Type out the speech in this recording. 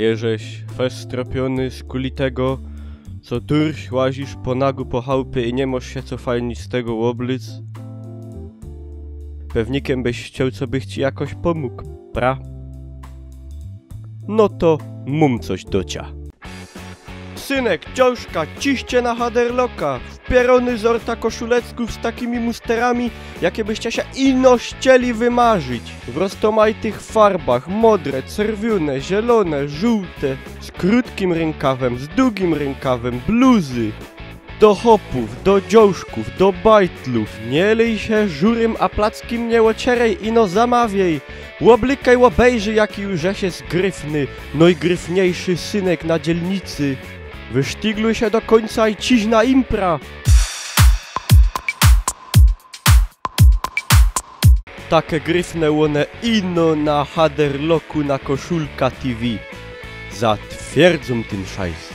Jeżeś festropiony z kulitego, co durś łazisz po nagu po chałupie i nie możesz się co fajnić z tego łoblic? Pewnikiem byś chciał, co bych ci jakoś pomógł, pra? No to mum coś docia. Synek, dziążka, ciście na haderloka, wpierony z orta koszulecków z takimi musterami, jakie byście się ino chcieli wymarzyć. W roztomajtych farbach, modre, czerwione, zielone, żółte, z krótkim rękawem, z długim rękawem, bluzy. Do hopów, do dziążków, do bajtlów, nie lej się żurym, a plackim nie ocierej, ino zamawiej. Łoblikaj łobejrzy, jaki już jest gryfny, no i gryfniejszy synek na dzielnicy. Wysztigluj się do końca i ciś na impra. Takie gryfne łone ino na haderloku na Koszulka TV. Zatwierdzą tym szajs.